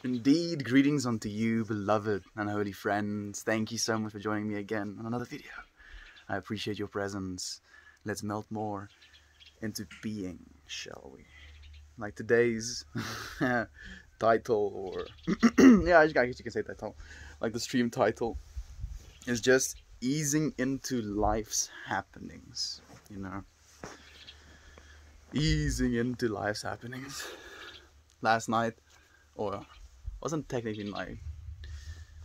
Indeed, greetings unto you, beloved and holy friends. Thank you so much for joining me again on another video. I appreciate your presence. Let's melt more into being, shall we? Like today's title, or yeah, I guess you can say title. Like the stream title is just easing into life's happenings, you know? Easing into life's happenings. Last night, or wasn't technically night,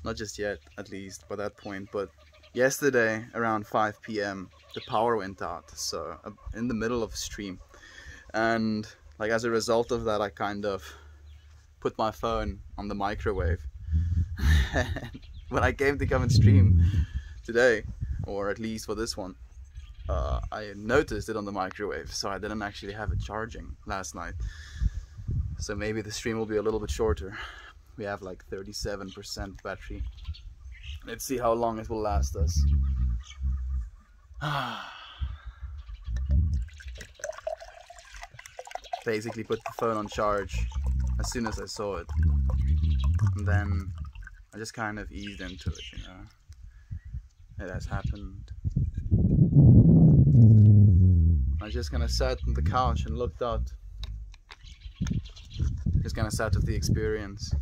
not just yet at least by that point, but yesterday around 5 p.m. the power went out, so in the middle of a stream, and like as a result of that I kind of put my phone on the microwave. When I came to come and stream today, or at least for this one, I noticed it on the microwave, so I didn't actually have it charging last night. So maybe the stream will be a little bit shorter. We have like 37% battery. Let's see how long it will last us. Basically put the phone on charge as soon as I saw it. And then I just kind of eased into it, you know. It has happened. I just kind of sat on the couch and looked out. Just kind of sat with the experience.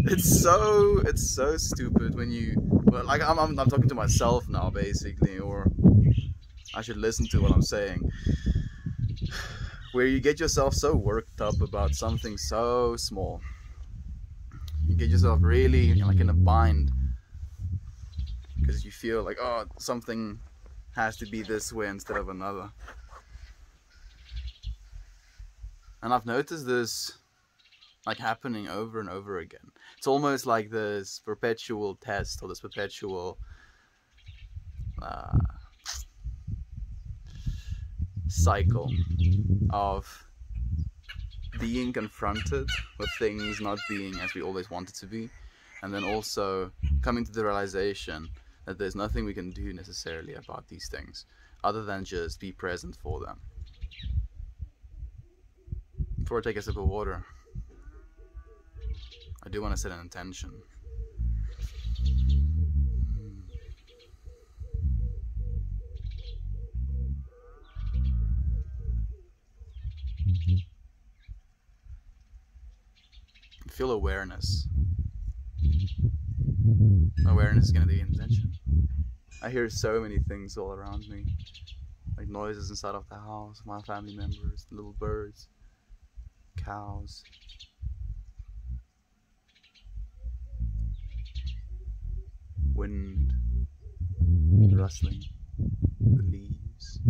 It's so stupid when you, well, like I'm talking to myself now basically, or I should listen to what I'm saying, where you get yourself so worked up about something so small. You get yourself really like in a bind because you feel like, oh, something has to be this way instead of another. And I've noticed this like happening over and over again. It's almost like this perpetual test, or this perpetual cycle of being confronted with things not being as we always want it to be, and then also coming to the realization that there's nothing we can do necessarily about these things other than just be present for them. Before I take a sip of water, I do want to set an intention. Feel awareness. Awareness is going to be intention. I hear so many things all around me, like noises inside of the house, my family members, little birds, cows. Wind, rustling, the leaves.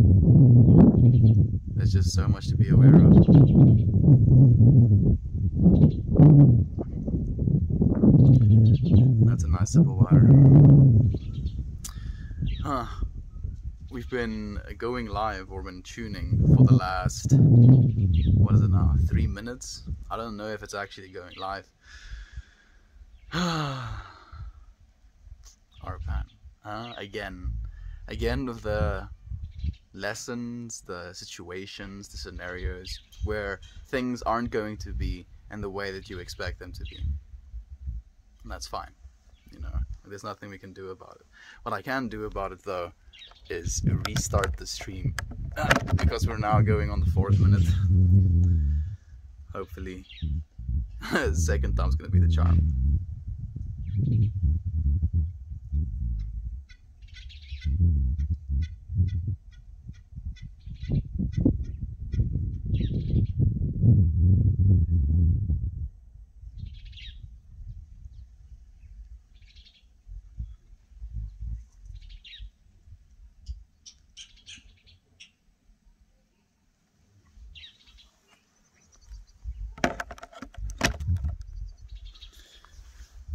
There's just so much to be aware of. That's a nice sip of water. We've been going live, or been tuning for the last, what is it now, 3 minutes? I don't know if it's actually going live. Arpan. Again with the lessons, the situations, the scenarios where things aren't going to be in the way that you expect them to be. And that's fine, you know, there's nothing we can do about it. What I can do about it though is restart the stream, because we're now going on the 4th minute. Hopefully second time's gonna be the charm.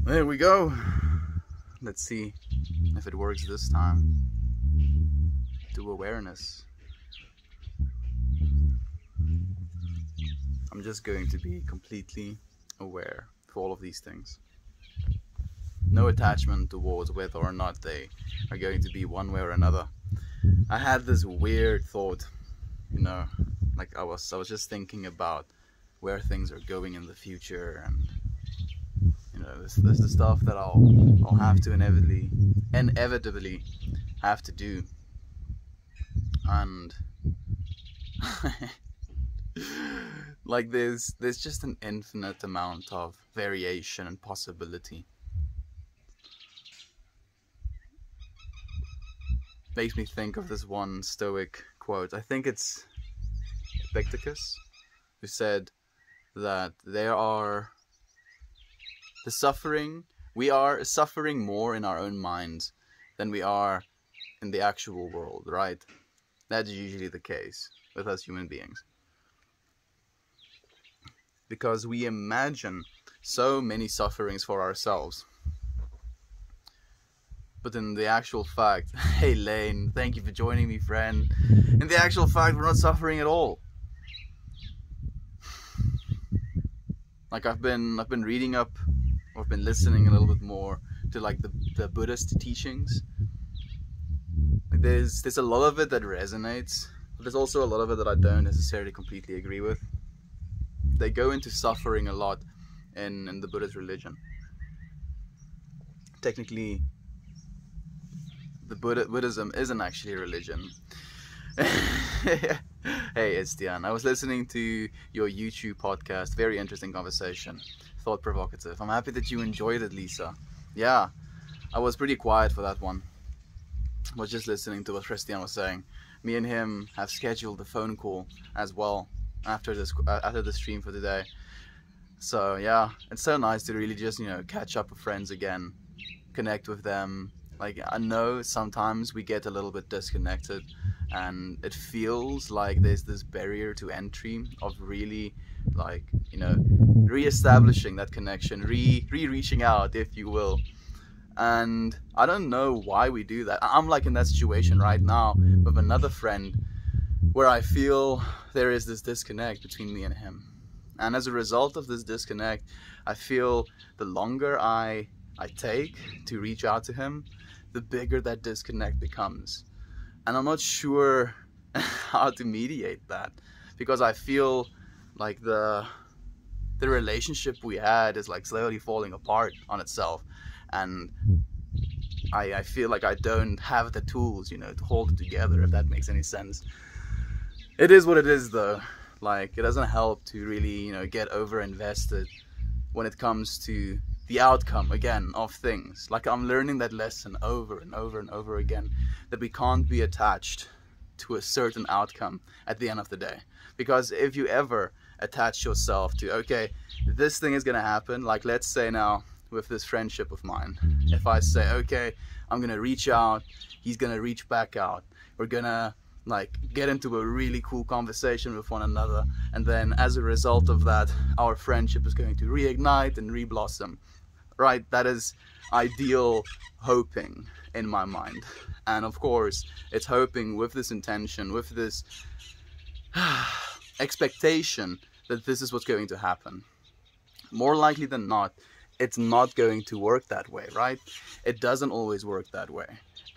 There we go. Let's see if it works this time. Do awareness. I'm just going to be completely aware of all of these things. No attachment towards whether or not they are going to be one way or another. I had this weird thought you know, like I was just thinking about where things are going in the future, and you know, this the stuff that I'll have to inevitably have to do, and like there's just an infinite amount of variation and possibility. Makes me think of this one Stoic quote. I think it's Epictetus, who said that we are suffering more in our own minds than we are in the actual world, right? That's usually the case with us human beings. Because we imagine so many sufferings for ourselves. But in the actual fact, hey Lane, thank you for joining me, friend. In the actual fact, we're not suffering at all. Like I've been reading up, or I've been listening a little bit more to like the Buddhist teachings. Like there's a lot of it that resonates, but there's also a lot of it that I don't necessarily completely agree with. They go into suffering a lot in the Buddhist religion. Technically, Buddhism isn't actually a religion. Hey, it's Dian. I was listening to your YouTube podcast. Very interesting conversation. Thought provocative. I'm happy that you enjoyed it, Lisa. Yeah, I was pretty quiet for that one. I was just listening to what Christian was saying. Me and him have scheduled a phone call as well after the stream for today. So yeah, it's so nice to really just, you know, catch up with friends again, connect with them. Like, I know sometimes we get a little bit disconnected, and it feels like there's this barrier to entry of really, like, you know, re-establishing that connection, reaching out, if you will. And I don't know why we do that. I'm like in that situation right now with another friend where I feel there is this disconnect between me and him. And as a result of this disconnect, I feel the longer I take to reach out to him, the bigger that disconnect becomes. And I'm not sure how to mediate that, because I feel like the relationship we had is like slowly falling apart on itself, and I feel like I don't have the tools, you know, to hold it together, if that makes any sense. It is what it is though. Like, it doesn't help to really, you know, get over invested when it comes to the outcome again of things. Like, I'm learning that lesson over and over and over again, that we can't be attached to a certain outcome at the end of the day. Because if you ever attach yourself to, okay, this thing is gonna happen, like let's say now with this friendship of mine, if I say, okay, I'm gonna reach out, he's gonna reach back out, we're gonna like get into a really cool conversation with one another, and then as a result of that, our friendship is going to reignite and re-blossom. Right, that is ideal hoping in my mind. And of course, it's hoping with this intention, with this expectation that this is what's going to happen. More likely than not, it's not going to work that way, right? It doesn't always work that way.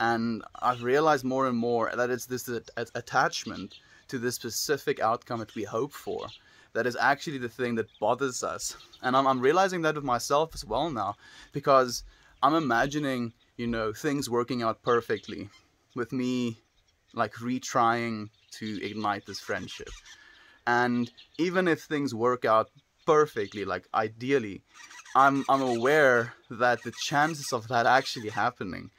And I've realized more and more that it's this attachment to this specific outcome that we hope for that is actually the thing that bothers us. And I'm realizing that with myself as well now, because I'm imagining, you know, things working out perfectly with me, like retrying to ignite this friendship. And even if things work out perfectly, like ideally, I'm aware that the chances of that actually happening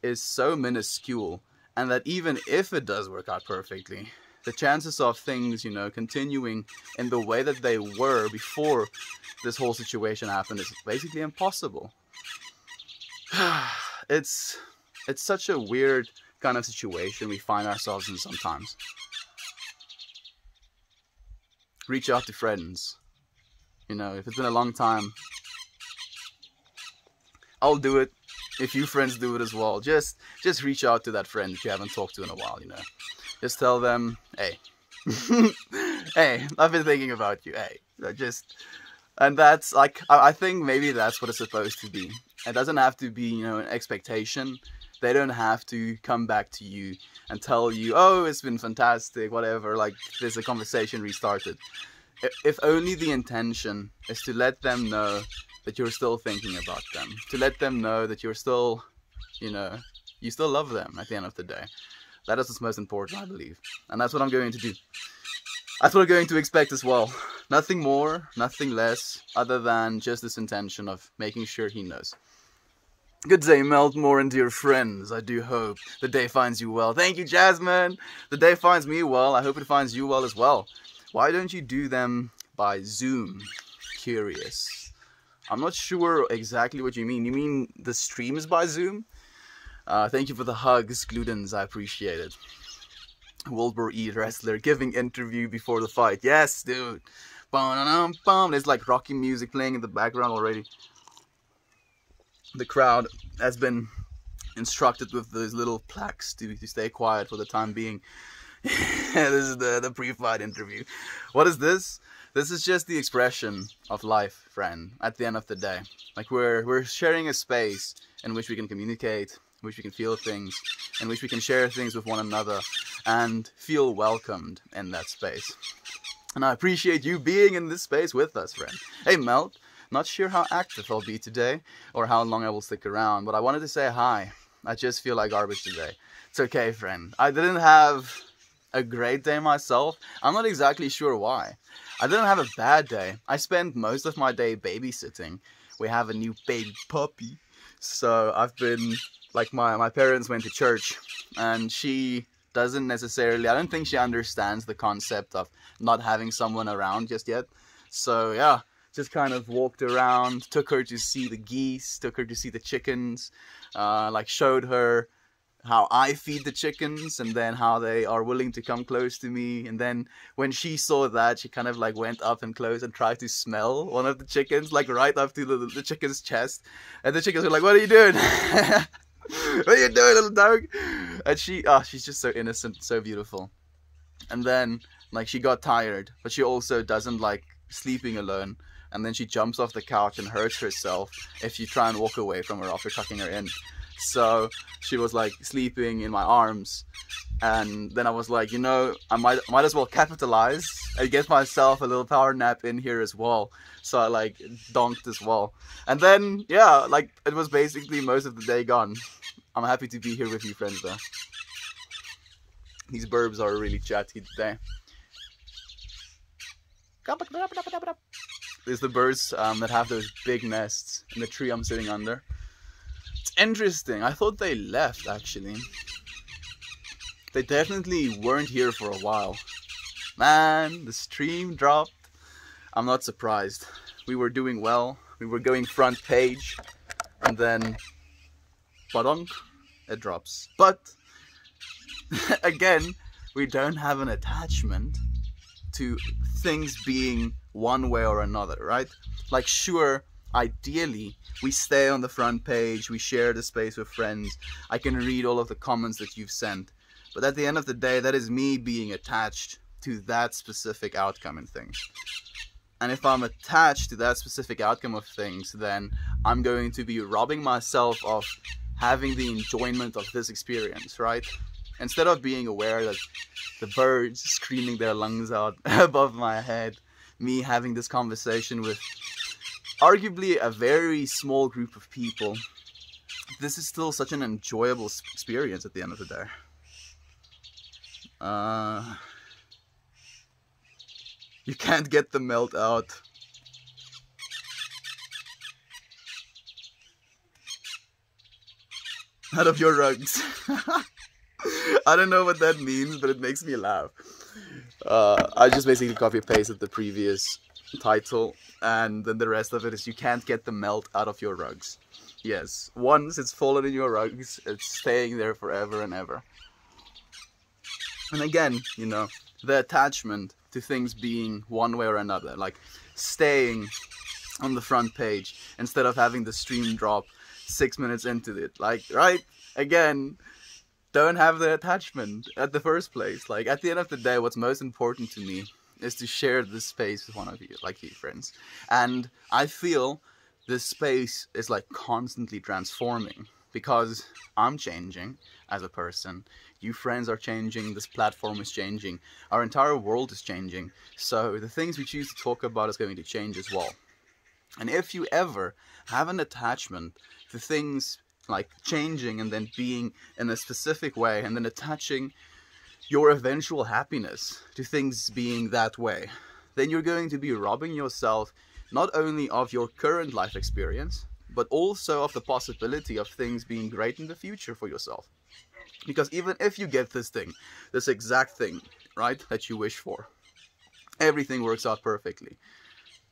is so minuscule, and that even if it does work out perfectly, the chances of things, you know, continuing in the way that they were before this whole situation happened is basically impossible. It's such a weird kind of situation we find ourselves in sometimes. Reach out to friends. You know, if it's been a long time, I'll do it. If you friends do it as well, just reach out to that friend that you haven't talked to in a while, you know. Just tell them, hey, hey, I've been thinking about you, hey. And that's like, I think maybe that's what it's supposed to be. It doesn't have to be, you know, an expectation They don't have to come back to you and tell you, oh, it's been fantastic, whatever, like there's a conversation restarted. If only the intention is to let them know that you're still thinking about them, to let them know that you're still, you know, you still love them at the end of the day. That is what's most important, I believe. And that's what I'm going to do. That's what I'm going to expect as well. Nothing more, nothing less, other than just this intention of making sure he knows. Good day, Meltmore, and dear friends. I do hope the day finds you well. Thank you, Jasmine. The day finds me well. I hope it finds you well as well. Why don't you do them by Zoom? Curious. I'm not sure exactly what you mean. You mean the streams by Zoom? Thank you for the hugs, Gludens. I appreciate it. Wilbur E. Wrestler giving interview before the fight. Yes, dude. There's like rocky music playing in the background already. The crowd has been instructed with those little plaques to stay quiet for the time being. This is the pre-fight interview. What is this? This is just the expression of life, friend, at the end of the day. Like we're sharing a space in which we can communicate, in which we can feel things, in which we can share things with one another and feel welcomed in that space. And I appreciate you being in this space with us, friend. Hey, Melt. Not sure how active I'll be today or how long I will stick around, but I wanted to say hi. I just feel like garbage today. It's okay, friend. I didn't have a great day myself. I'm not exactly sure why. I didn't have a bad day. I spent most of my day babysitting. We have a new baby puppy. So I've been, like my parents went to church and she doesn't necessarily, I don't think she understands the concept of not having someone around just yet. So yeah. Just kind of walked around, took her to see the geese, took her to see the chickens, like showed her how I feed the chickens and then how they are willing to come close to me. And then when she saw that, she kind of like went up and close and tried to smell one of the chickens, like right up to the chicken's chest. And the chickens were like, what are you doing? What are you doing, little dog? And she's just so innocent, so beautiful. And then like she got tired, but she also doesn't like sleeping alone. And then she jumps off the couch and hurts herself if you try and walk away from her after tucking her in. So she was like sleeping in my arms. And then I was like, you know, I might as well capitalize and get myself a little power nap in here as well. So I like donked as well. And then, yeah, like it was basically most of the day gone. I'm happy to be here with you friends though. These burbs are really chatty today. There's the birds that have those big nests in the tree I'm sitting under. It's interesting. I thought they left, actually. They definitely weren't here for a while. Man, the stream dropped. I'm not surprised. We were doing well. We were going front page. And then, badonk, it drops. But, again, we don't have an attachment to things being one way or another, right? Like, sure, ideally, we stay on the front page, we share the space with friends, I can read all of the comments that you've sent, but at the end of the day, that is me being attached to that specific outcome in things. And if I'm attached to that specific outcome of things, then I'm going to be robbing myself of having the enjoyment of this experience, right? Instead of being aware that the birds screaming their lungs out above my head, me having this conversation with arguably a very small group of people, this is still such an enjoyable experience at the end of the day. You can't get the melt out. Out of your rugs. I don't know what that means, but it makes me laugh. I just basically copy-pasted the previous title, and then the rest of it is you can't get the melt out of your rugs. Yes, once it's fallen in your rugs, it's staying there forever and ever. And again, you know, the attachment to things being one way or another, like staying on the front page instead of having the stream drop 6 minutes into it, like, right? Again, don't have the attachment at the first place. Like, at the end of the day, what's most important to me is to share this space with one of you, like you friends. And I feel this space is like constantly transforming. because I'm changing as a person. You friends are changing, this platform is changing, our entire world is changing. So the things we choose to talk about is going to change as well. And if you ever have an attachment to things like changing and then being in a specific way and then attaching your eventual happiness to things being that way, then you're going to be robbing yourself not only of your current life experience, but also of the possibility of things being great in the future for yourself. Because even if you get this thing, this exact thing, right, that you wish for, everything works out perfectly,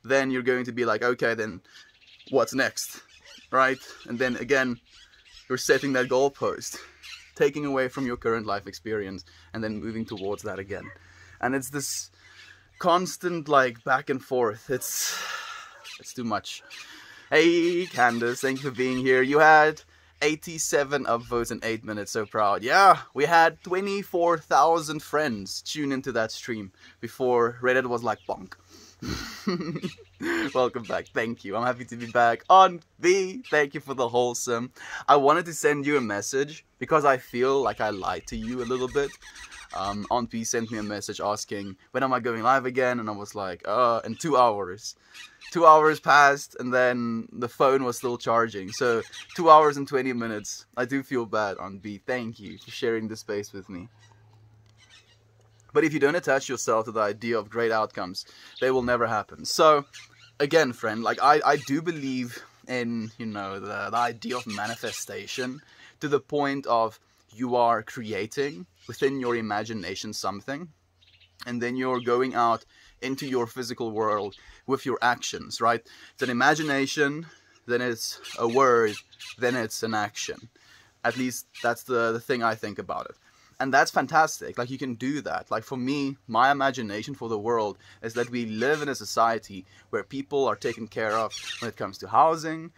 then you're going to be like, okay, then what's next, right? And then again, you're setting that goalpost, taking away from your current life experience and then moving towards that again. And it's this constant like back and forth. It's too much. Hey Candace, thank you for being here. You had 87 upvotes in 8 minutes, so proud. Yeah, we had 24,000 friends tune into that stream before Reddit was like bonk. Welcome back, thank you. I'm happy to be back on V. Thank you for the wholesome. I wanted to send you a message because I feel like I lied to you a little bit. Aunt B sent me a message asking when am I going live again, and I was like, in 2 hours. 2 hours passed and then the phone was still charging. So 2 hours and 20 minutes. I do feel bad, Aunt B. Thank you for sharing the space with me. But if you don't attach yourself to the idea of great outcomes, they will never happen. So again, friend, like I do believe in, you know, the idea of manifestation to the point of you are creating within your imagination something, and then you're going out into your physical world with your actions, right? It's an imagination, then it's a word, then it's an action. At least that's the thing I think about it. And that's fantastic. Like, you can do that. Like, for me, my imagination for the world is that we live in a society where people are taken care of when it comes to housing,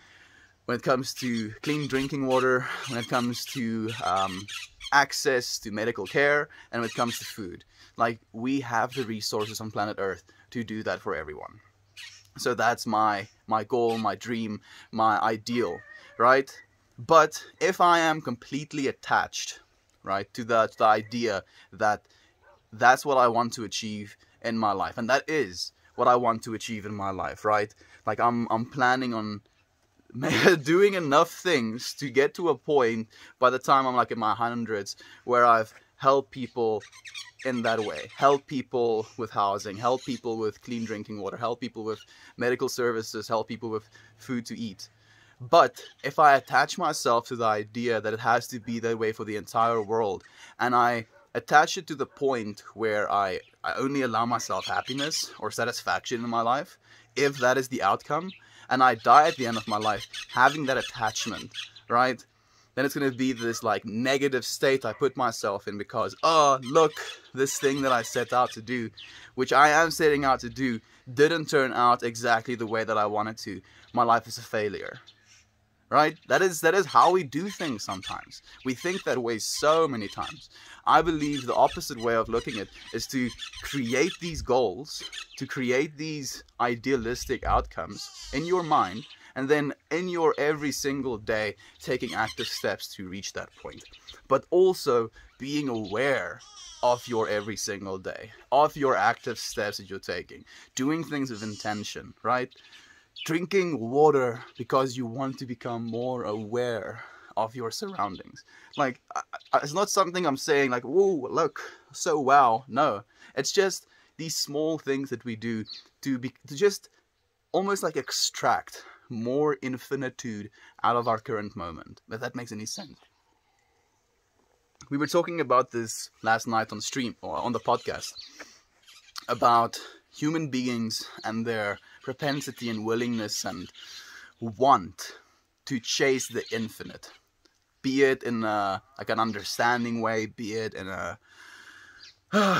when it comes to clean drinking water, when it comes to access to medical care, and when it comes to food. Like, we have the resources on planet Earth to do that for everyone. So that's my goal, my dream, my ideal, right? But if I am completely attached, right, to the idea that that's what I want to achieve in my life, and that is what I want to achieve in my life, right? Like, I'm planning on doing enough things to get to a point by the time I'm like in my hundreds where I've helped people in that way, help people with housing, help people with clean drinking water, help people with medical services, help people with food to eat. But if I attach myself to the idea that it has to be that way for the entire world, and I attach it to the point where I only allow myself happiness or satisfaction in my life, if that is the outcome, and I die at the end of my life having that attachment, right? Then it's going to be this like negative state I put myself in because, oh, look, this thing that I set out to do, which I am setting out to do, didn't turn out exactly the way that I wanted to. My life is a failure. Right? That is how we do things sometimes. We think that way so many times. I believe the opposite way of looking at it is to create these goals, to create these idealistic outcomes in your mind, and then in your every single day taking active steps to reach that point. But also being aware of your every single day, of your active steps that you're taking, doing things with intention, right? Drinking water because you want to become more aware of your surroundings. Like, it's not something I'm saying like, whoa, look, so wow. No, it's just these small things that we do to just almost like extract more infinitude out of our current moment. If that makes any sense. We were talking about this last night on stream or on the podcast about human beings and their propensity and willingness and want to chase the infinite, be it in like an understanding way, be it in a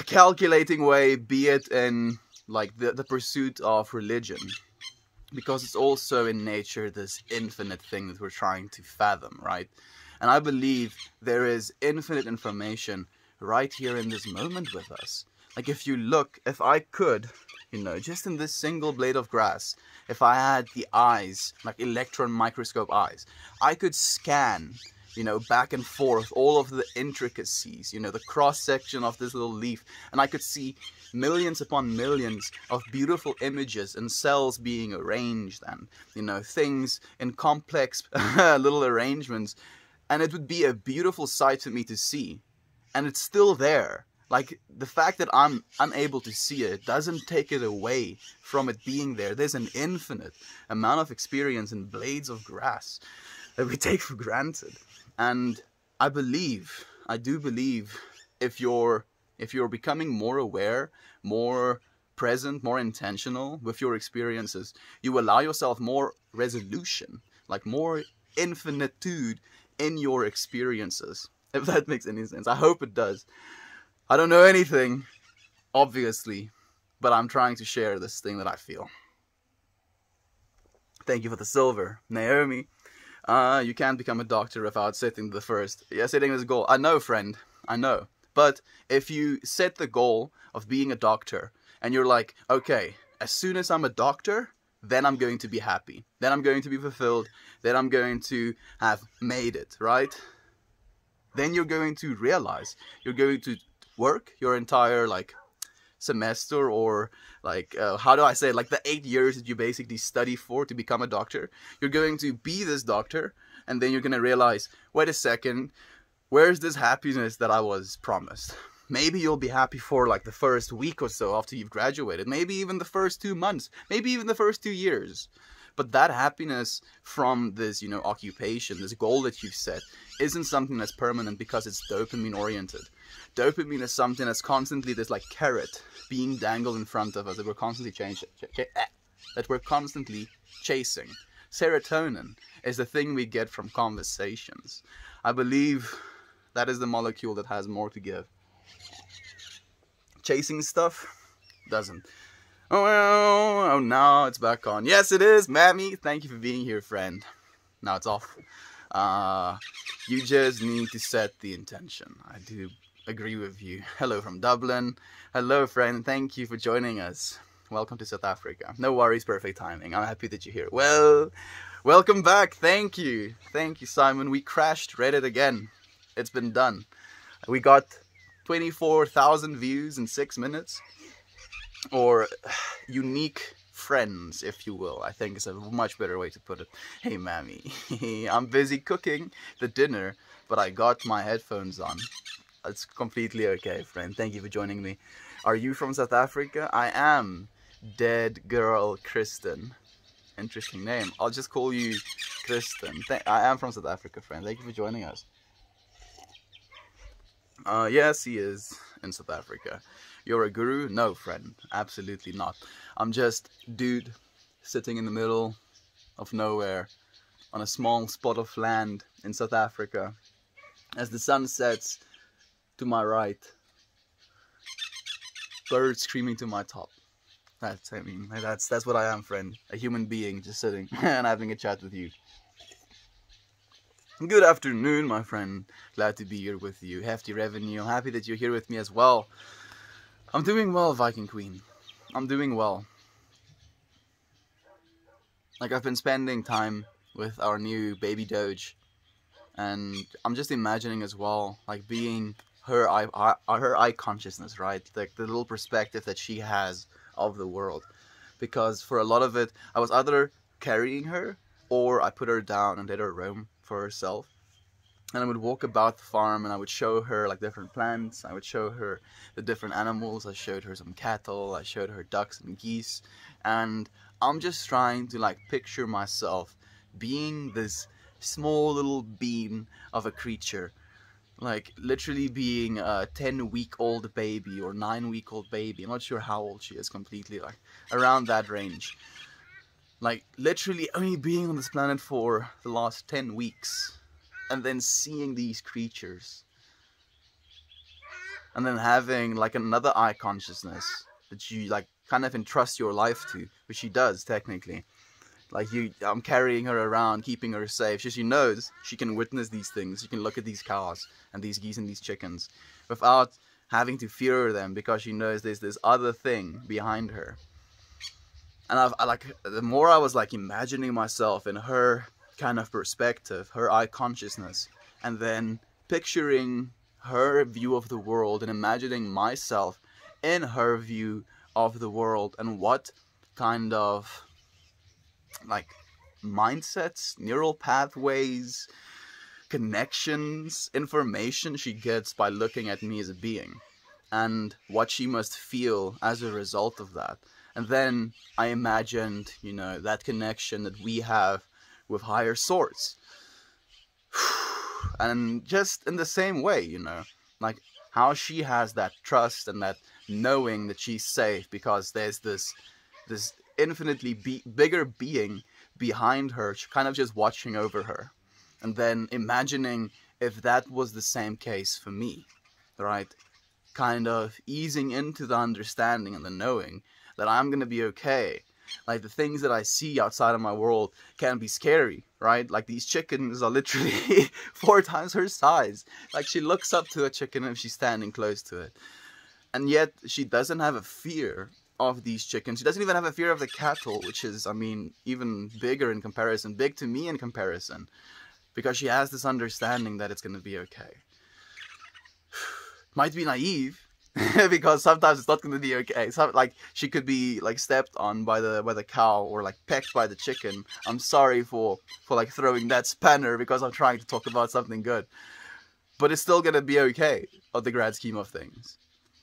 calculating way, be it in like the pursuit of religion, because it's also in nature this infinite thing that we're trying to fathom, right? And I believe there is infinite information right here in this moment with us. Like, if you look, if I could you know, just in this single blade of grass, if I had the eyes, like electron microscope eyes, I could scan, you know, back and forth all of the intricacies, you know, the cross section of this little leaf, and I could see millions upon millions of beautiful images and cells being arranged, and, you know, things in complex little arrangements, and it would be a beautiful sight for me to see. And it's still there. Like, the fact that I'm unable to see it doesn't take it away from it being there. There's an infinite amount of experience in blades of grass that we take for granted. And I do believe, if you're becoming more aware, more present, more intentional with your experiences, you allow yourself more resolution, like more infinitude in your experiences. If that makes any sense. I hope it does. I don't know anything, obviously, but I'm trying to share this thing that I feel. Thank you for the silver, Naomi. You can't become a doctor without setting the first. Yeah, setting this goal. I know, friend. I know. But if you set the goal of being a doctor, and you're like, okay, as soon as I'm a doctor, then I'm going to be happy. Then I'm going to be fulfilled. Then I'm going to have made it, right? Then you're going to realize you're going to work your entire, like, semester, or, like, how do I say it? Like, the 8 years that you basically study for to become a doctor. You're going to be this doctor, and then you're going to realize, wait a second, where's this happiness that I was promised? Maybe you'll be happy for, like, the first week or so after you've graduated. Maybe even the first 2 months. Maybe even the first 2 years. But that happiness from this, you know, occupation, this goal that you've set, isn't something that's permanent because it's dopamine oriented. Dopamine is something that's constantly this, like, carrot being dangled in front of us that we're constantly chasing. Serotonin is the thing we get from conversations. I believe that is the molecule that has more to give. Chasing stuff doesn't. Oh, now it's back on. Yes, it is, Mammy. Thank you for being here, friend. Now it's off. You just need to set the intention. I do agree with you. Hello from Dublin. Hello, friend. Thank you for joining us. Welcome to South Africa. No worries, perfect timing. I'm happy that you're here. Well, welcome back. Thank you. Thank you, Simon. We crashed Reddit again. It's been done. We got 24,000 views in 6 minutes. Or unique friends, if you will. I think it's a much better way to put it. Hey, Mammy. I'm busy cooking the dinner, but I got my headphones on. It's completely okay, friend. Thank you for joining me. Are you from South Africa? I am. Dead Girl Kristen. Interesting name. I'll just call you Kristen. I am from South Africa, friend. Thank you for joining us. Yes, he is in South Africa. You're a guru? No, friend. Absolutely not. I'm just dude sitting in the middle of nowhere on a small spot of land in South Africa as the sun sets to my right. Birds screaming to my top. That's what I am, friend. A human being just sitting and having a chat with you. Good afternoon, my friend. Glad to be here with you. Hefty Revenue. I'm happy that you're here with me as well. I'm doing well, Viking Queen. I'm doing well. Like, I've been spending time with our new baby Doge, and I'm just imagining as well, like, being her eye consciousness, right? Like, the little perspective that she has of the world. Because for a lot of it, I was either carrying her, or I put her down and let her roam for herself. And I would walk about the farm and I would show her, like, different plants. I would show her the different animals. I showed her some cattle. I showed her ducks and geese. And I'm just trying to, like, picture myself being this small little bean of a creature. Like, literally being a 10-week-old baby or 9-week-old baby. I'm not sure how old she is completely. Like, around that range. Like, literally only being on this planet for the last 10 weeks. And then seeing these creatures. And then having, like, another eye consciousness that you, like, kind of entrust your life to. Which she does, technically. Like, I'm carrying her around, keeping her safe. She knows she can witness these things. She can look at these cows and these geese and these chickens without having to fear them, because she knows there's this other thing behind her. And I like, the more I was like imagining myself in her kind of perspective, her eye consciousness, and then picturing her view of the world and imagining myself in her view of the world, and what kind of like mindsets, neural pathways, connections, information she gets by looking at me as a being, and what she must feel as a result of that. And then I imagined, you know, that connection that we have with higher source. And just in the same way, you know, like how she has that trust and that knowing that she's safe because there's this infinitely bigger being behind her, kind of just watching over her. And then imagining if that was the same case for me, right? Kind of easing into the understanding and the knowing that I'm gonna be okay. Like, the things that I see outside of my world can be scary, right? Like, these chickens are literally 4 times her size. Like, she looks up to a chicken if she's standing close to it. And yet, she doesn't have a fear of these chickens. She doesn't even have a fear of the cattle, which is, I mean, even bigger in comparison. Big to me in comparison. Because she has this understanding that it's going to be okay. Might be naive, because sometimes it's not going to be okay. So, like, she could be like stepped on by the cow, or like pecked by the chicken. I'm sorry for like throwing that spanner, because I'm trying to talk about something good. But it's still going to be okay on the grand scheme of things,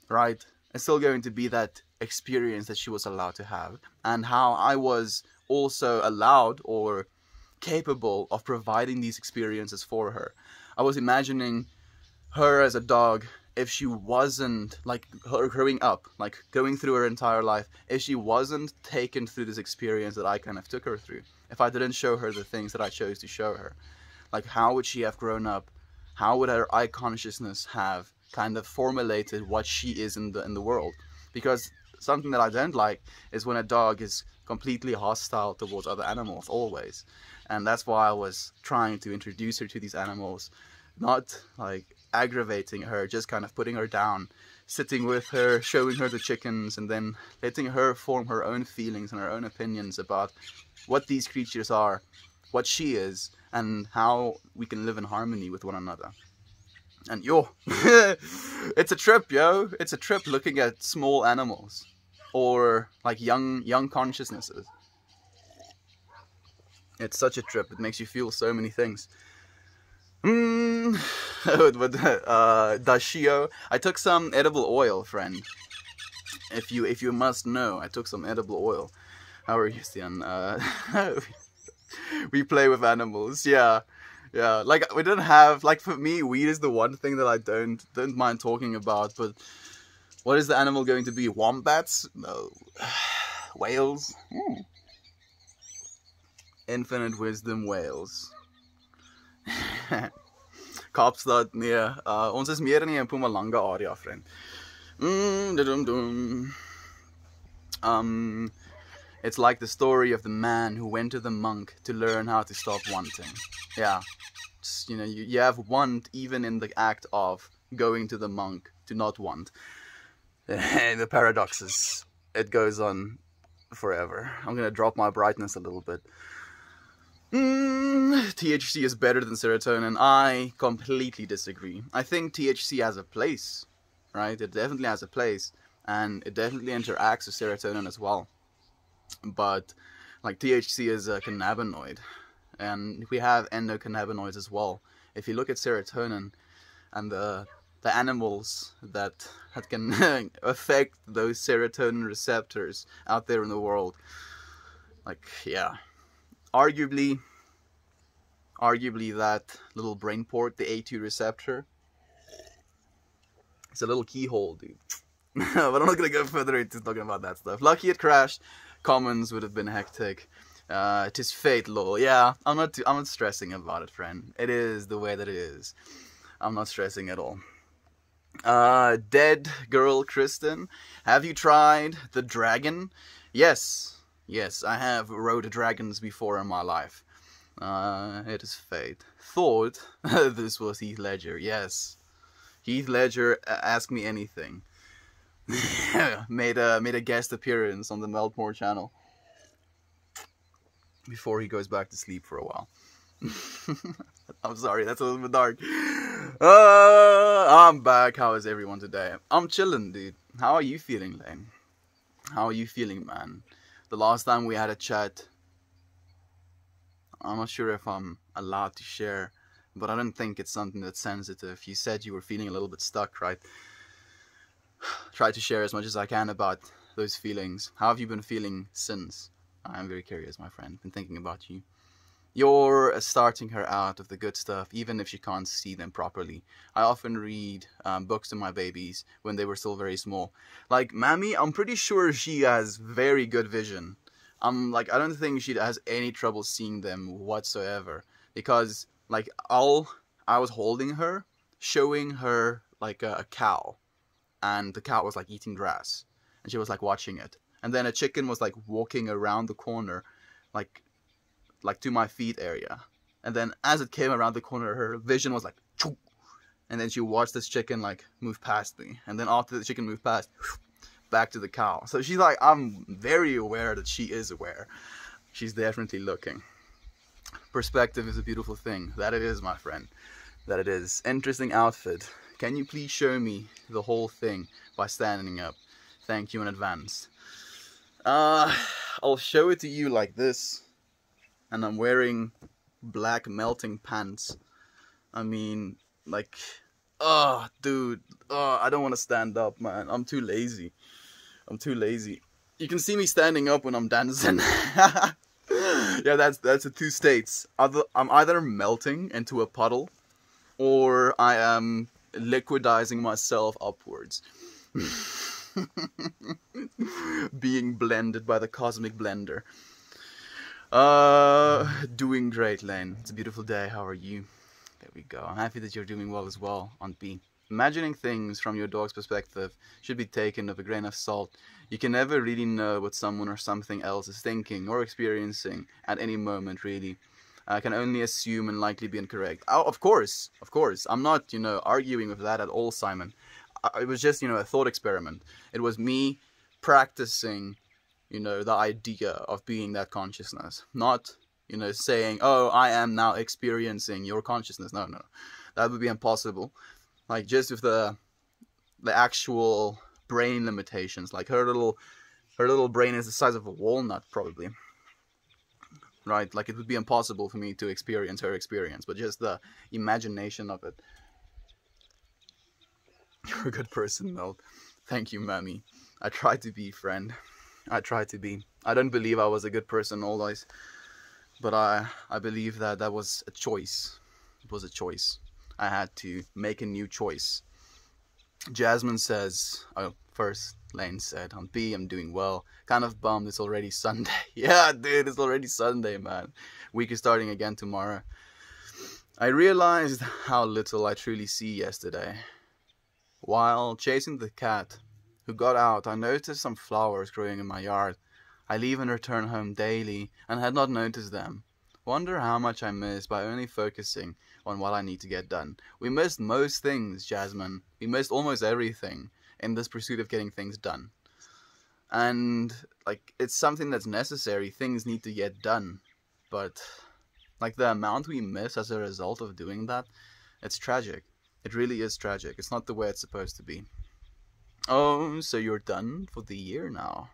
right? It's still going to be that experience that she was allowed to have, and how I was also allowed or capable of providing these experiences for her. I was imagining her as a dog, if she wasn't, like, her growing up, like going through her entire life, if she wasn't taken through this experience that I kind of took her through, if I didn't show her the things that I chose to show her, like, how would she have grown up? How would her eye consciousness have kind of formulated what she is in the world? Because something that I don't like is when a dog is completely hostile towards other animals, always. And that's why I was trying to introduce her to these animals, not like aggravating her, just kind of putting her down, sitting with her, showing her the chickens, and then letting her form her own feelings and her own opinions about what these creatures are, what she is, and how we can live in harmony with one another. And yo, it's a trip, yo. It's a trip looking at small animals, or like young consciousnesses. It's such a trip. It makes you feel so many things. Dashio. I took some edible oil, friend. If you must know, I took some edible oil. How are you, Stian? We play with animals. Yeah. Like, we don't have, like, for me, weed is the one thing that I don't mind talking about. But what is the animal going to be? Wombats? No. Whales? Infinite wisdom whales. Kaapstad, nee. Ons is meer in die Mpumalanga area, friend. It's like the story of the man who went to the monk to learn how to stop wanting. Yeah. Just, you know, you have want even in the act of going to the monk to not want. And the paradoxes. It goes on forever. I'm gonna drop my brightness a little bit. THC is better than serotonin. I completely disagree. I think THC has a place, right? It definitely has a place, and it definitely interacts with serotonin as well. But like, THC is a cannabinoid, and we have endocannabinoids as well. If you look at serotonin and the animals that can affect those serotonin receptors out there in the world, like, yeah. Arguably that little brain port, the A2 receptor, it's a little keyhole, dude. But I'm not gonna go further into talking about that stuff. Lucky it crashed. Commons would have been hectic. It is fate, lol. Yeah, I'm not stressing about it, friend. It is the way that it is. I'm not stressing at all. Dead girl Kristen, have you tried the dragon? Yes, I have rode dragons before in my life. It is fate. Thought this was Heath Ledger. Yes, Heath Ledger, ask me anything. made a guest appearance on the Meltmore channel. before he goes back to sleep for a while. I'm sorry, that's a little bit dark. I'm back. How is everyone today? I'm chilling, dude. How are you feeling, Lane? How are you feeling, man? The last time we had a chat, I'm not sure if I'm allowed to share, but I don't think it's something that's sensitive. You said you were feeling a little bit stuck, right? Try to share as much as I can about those feelings. How have you been feeling since? I'm very curious, my friend. Been thinking about you. You're starting her out with the good stuff, even if she can't see them properly. I often read books to my babies when they were still very small. Like, Mammy, I'm pretty sure she has very good vision. I don't think she has any trouble seeing them whatsoever. Because, like, I was holding her, showing her, like, a cow. And the cow was, like, eating grass. And she was, like, watching it. And then a chicken was, like, walking around the corner, like to my feet area. And then as it came around the corner, her vision was like, choo! And then she watched this chicken like move past me. And then after the chicken moved past, back to the cow. So she's like, I'm very aware that she is aware. She's definitely looking. Perspective is a beautiful thing. That it is, my friend. That it is. Interesting outfit. Can you please show me the whole thing by standing up? Thank you in advance. I'll show it to you like this. And I'm wearing black melting pants. I mean, like, dude, I don't want to stand up, man. I'm too lazy. You can see me standing up when I'm dancing. Yeah, that's the two states. I'm either melting into a puddle, or I am liquidizing myself upwards. Being blended by the cosmic blender. Doing great, Lane. It's a beautiful day. How are you? There we go. I'm happy that you're doing well as well, Aunt B. Imagining things from your dog's perspective should be taken with a grain of salt. You can never really know what someone or something else is thinking or experiencing at any moment, really. I can only assume and likely be incorrect. Oh, of course. I'm not, arguing with that at all, Simon. It was just, a thought experiment. It was me practicing the idea of being that consciousness. Not, saying, oh, I am now experiencing your consciousness. No. That would be impossible. Like, just with the actual brain limitations. Like, her little brain is the size of a walnut, probably. Right? Like, it would be impossible for me to experience her experience. But just the imagination of it. You're a good person, Mel. Thank you, Mammy. I try to be, friend. I try to be. I don't believe I was a good person always, but I believe that was a choice. It was a choice. I had to make a new choice. Jasmine says, first Lane said, I'm doing well. Kind of bummed it's already Sunday. Yeah, dude, it's already Sunday, man. Week is starting again tomorrow. I realized how little I truly see yesterday. While chasing the cat who got out, I noticed some flowers growing in my yard. I leave and return home daily and had not noticed them. Wonder how much I missed by only focusing on what I need to get done. We missed most things, Jasmine. We missed almost everything in this pursuit of getting things done. And, it's something that's necessary. Things need to get done. But, the amount we miss as a result of doing that, it's tragic. It really is tragic. It's not the way it's supposed to be. Oh, so you're done for the year now?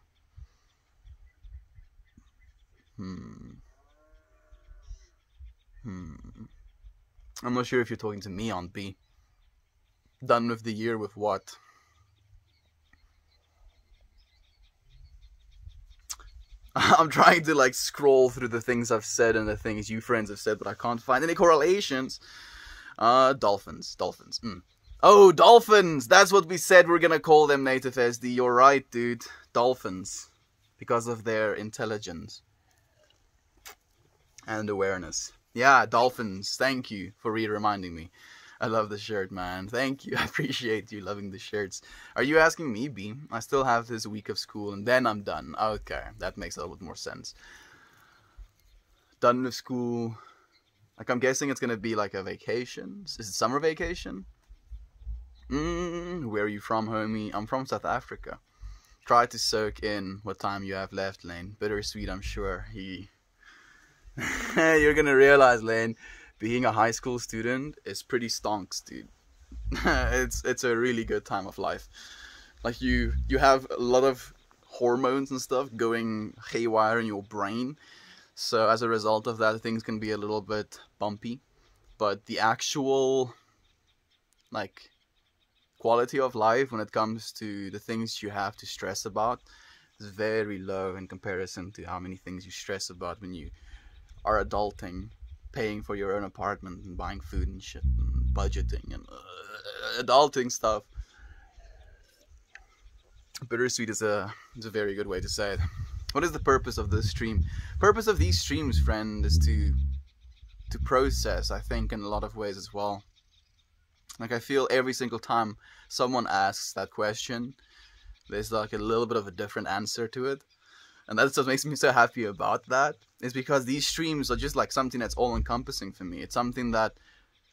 I'm not sure if you're talking to me, Aunt B. Done with the year with what? I'm trying to scroll through the things I've said and the things you friends have said, but I can't find any correlations. Dolphins. Oh, dolphins! That's what we said we're gonna call them, Native SD. You're right, dude. Dolphins. Because of their intelligence. And awareness. Yeah, dolphins. Thank you for reminding me. I love the shirt, man. Thank you. I appreciate you loving the shirts. Are you asking me, B? I still have this week of school and then I'm done. Okay, that makes a little bit more sense. Done with school. I'm guessing it's gonna be a vacation. Is it summer vacation? Where are you from, homie? I'm from South Africa. Try to soak in what time you have left, Lane. Bittersweet, I'm sure. You're gonna realize, Lane, being a high school student is pretty stonks, dude. It's a really good time of life. Like you have a lot of hormones and stuff going haywire in your brain. So as a result of that, things can be a little bit bumpy. But the actual, like, quality of life when it comes to the things you have to stress about is very low in comparison to how many things you stress about when you are adulting, paying for your own apartment and buying food and shit and budgeting and adulting stuff. Bittersweet is a very good way to say it. What is the purpose of this stream? Purpose of these streams, friend, is to process, I think, in a lot of ways as well. Like, I feel every single time someone asks that question, there's like a little bit of a different answer to it. And that's what makes me so happy about that, is because these streams are just like something that's all encompassing for me. It's something that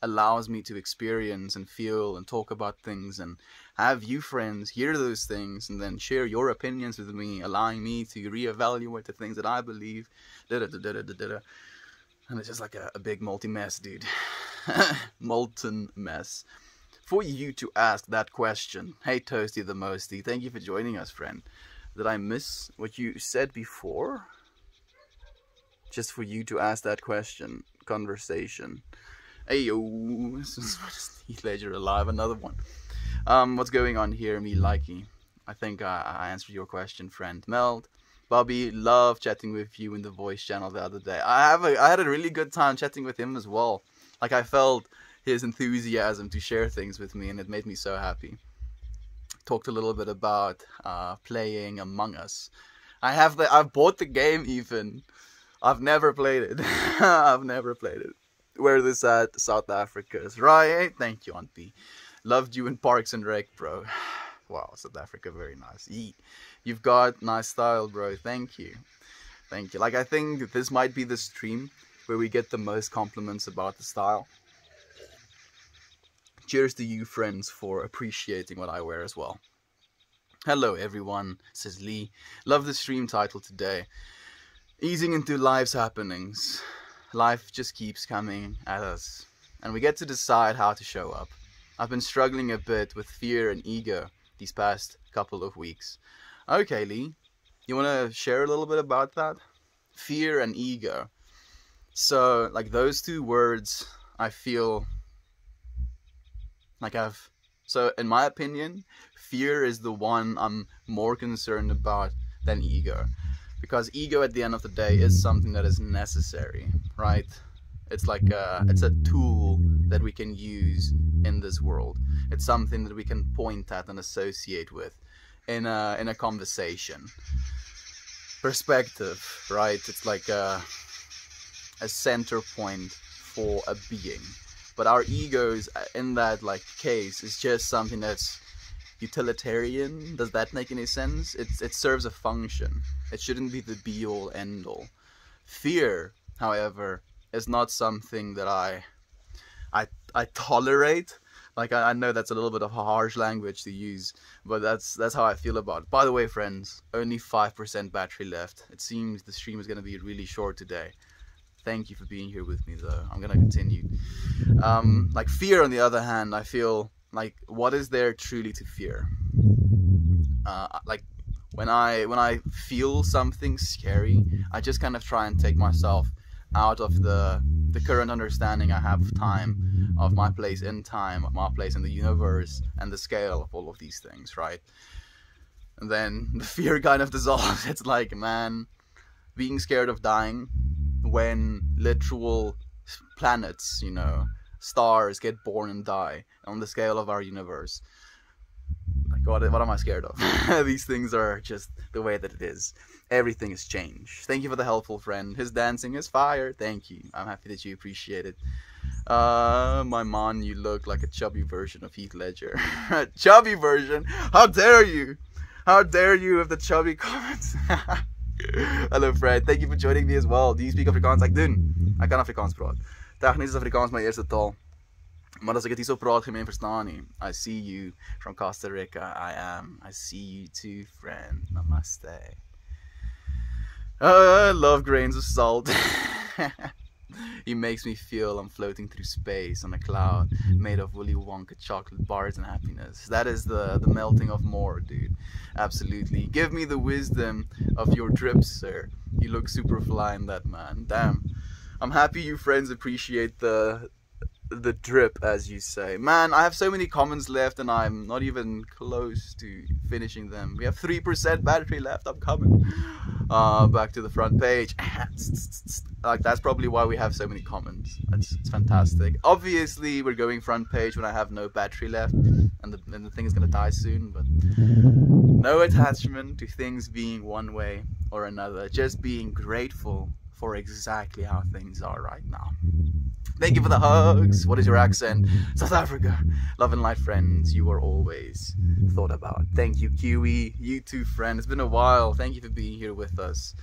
allows me to experience and feel and talk about things and have you friends hear those things and then share your opinions with me, allowing me to reevaluate the things that I believe. And it's just like a big multi mess, dude. Molten mess. For you to ask that question, hey Toasty the Mosty, thank you for joining us, friend. Did I miss what you said before? Just for you to ask that question, conversation. Hey yo, this is Heath Ledger alive, another one. What's going on here, me likey? I think I answered your question, friend. Meld, Bobby, love chatting with you in the voice channel the other day. I had a really good time chatting with him as well. Like, I felt his enthusiasm to share things with me, and it made me so happy. Talked a little bit about playing Among Us. I've bought the game even. I've never played it. I've never played it. Where this at? South Africa is right. Thank you, Auntie. Loved you in Parks and Rec, bro. Wow, South Africa, very nice. You've got nice style, bro. Thank you. Thank you. Like, I think this might be the stream where we get the most compliments about the style. Cheers to you, friends, for appreciating what I wear as well. Hello, everyone, says Lee. Love the stream title today. Easing into life's happenings. Life just keeps coming at us, and we get to decide how to show up. I've been struggling a bit with fear and ego these past couple of weeks. Okay, Lee, you want to share a little bit about that? Fear and ego. So, like, those two words, I feel like so in my opinion, fear is the one I'm more concerned about than ego. Because ego at the end of the day is something that is necessary, right? It's like it's a tool that we can use in this world. It's something that we can point at and associate with in a conversation. Perspective, right? It's like a center point for a being. But our egos in that like case is just something that's utilitarian. Does that make any sense? It serves a function. It shouldn't be the be all end all. Fear, however, is not something that I tolerate. Like, I know that's a little bit of a harsh language to use, but that's how I feel about it. By the way, friends, only 5% battery left. It seems the stream is going to be really short today. Thank you for being here with me, though. I'm going to continue. Like, fear, on the other hand, I feel like, what is there truly to fear? Like, when I feel something scary, I just kind of try and take myself out of the current understanding I have of time, of my place in time, of my place in the universe, and the scale of all of these things, right? And then the fear kind of dissolves. It's like, man, being scared of dying when literal planets, you know, stars get born and die on the scale of our universe. Like, what am I scared of? These things are just the way that it is. Everything has changed. Thank you for the helpful friend. His dancing is fire. Thank you. I'm happy that you appreciate it. My man, you look like a chubby version of Heath Ledger. Chubby version? How dare you? How dare you with the chubby comments? Hello Fred, thank you for joining me as well. Do you speak Afrikaans? Ek doen. Ek kan Afrikaans praat. Tegnies is Afrikaans my eerste taal. Maar as ek dit hier so praat, geen men verstaan nie. I see you from Costa Rica. I see you too, friend. Namaste. Love grains of salt. He makes me feel I'm floating through space on a cloud made of Willy Wonka chocolate bars and happiness. That is the melting of more, dude. Absolutely. Give me the wisdom of your drips, sir. You look super fly in that, man. Damn. I'm happy you friends appreciate the drip, as you say. Man, I have so many comments left and I'm not even close to finishing them. We have 3% battery left. I'm coming. Back to the front page. Like, that's probably why we have so many comments. It's fantastic. Obviously we're going front page when I have no battery left and the thing is gonna die soon, but no attachment to things being one way or another, just being grateful for exactly how things are right now. Thank you for the hugs. What is your accent? South Africa. Love and light, friends. You are always thought about. Thank you, Kiwi. You too, friend. It's been a while. Thank you for being here with us.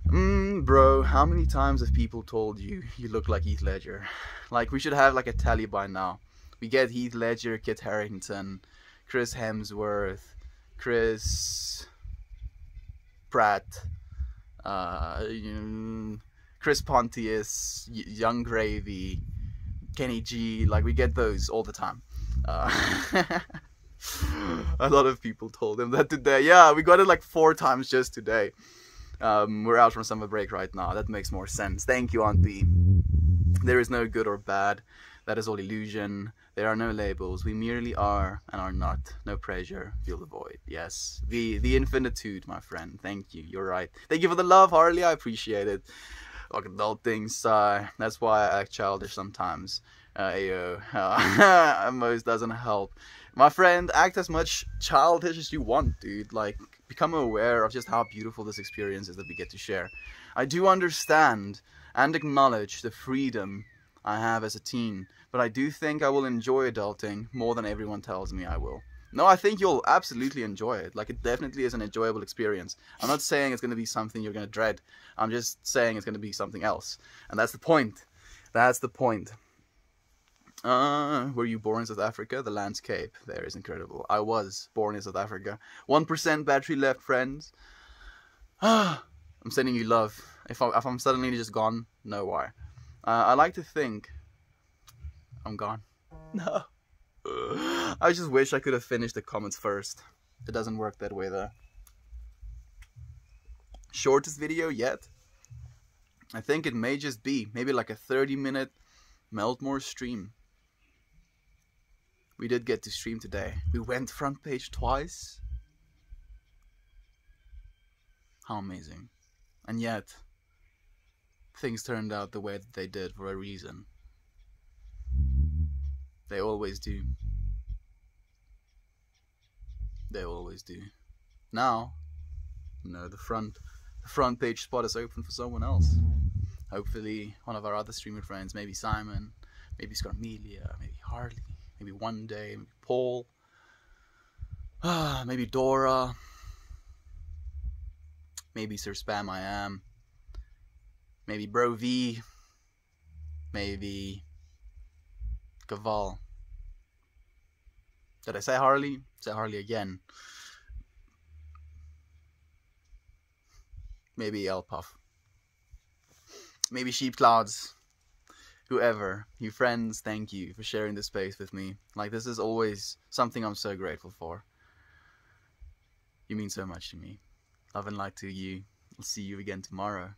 Bro, how many times have people told you you look like Heath Ledger? Like, we should have like a tally by now. We get Heath Ledger, Kit Harington, Chris Hemsworth, Chris Pratt, Chris Pontius, Young Gravy, Kenny G. Like, we get those all the time. A lot of people told him that today. Yeah, we got it like 4 times just today. We're out from summer break right now. That makes more sense. Thank you, Aunt B. There is no good or bad. That is all illusion. There are no labels. We merely are and are not. No pressure. Feel the void. Yes. The infinitude, my friend. Thank you. You're right. Thank you for the love, Harley. I appreciate it. Like adult things. That's why I act childish sometimes. Most doesn't help. My friend, act as much childish as you want, dude. Like, become aware of just how beautiful this experience is that we get to share. I do understand and acknowledge the freedom I have as a teen, but I do think I will enjoy adulting more than everyone tells me I will. No, I think you'll absolutely enjoy it. Like, it definitely is an enjoyable experience. I'm not saying it's going to be something you're going to dread. I'm just saying it's going to be something else. And that's the point. That's the point. Were you born in South Africa? The landscape there is incredible. I was born in South Africa. 1% battery left, friends. I'm sending you love. If I'm suddenly just gone, know why. I like to think I'm gone. No. I just wish I could have finished the comments first. It doesn't work that way though. Shortest video yet? I think it may just be maybe like a 30-minute Meltmore stream. We did get to stream today. We went front page twice. How amazing. And yet, things turned out the way that they did for a reason. They always do. They always do. Now, no, the front page spot is open for someone else. Hopefully, one of our other streamer friends, maybe Simon, maybe Scarmelia, maybe Harley, maybe one day, maybe Paul, maybe Dora, maybe Sir Spam I Am, maybe Bro V, maybe Gaval. Did I say Harley? Say Harley again. Maybe Elpuff. Maybe Sheep Clouds. Whoever. You friends, thank you for sharing this space with me. Like, this is always something I'm so grateful for. You mean so much to me. Love and light to you. I'll see you again tomorrow.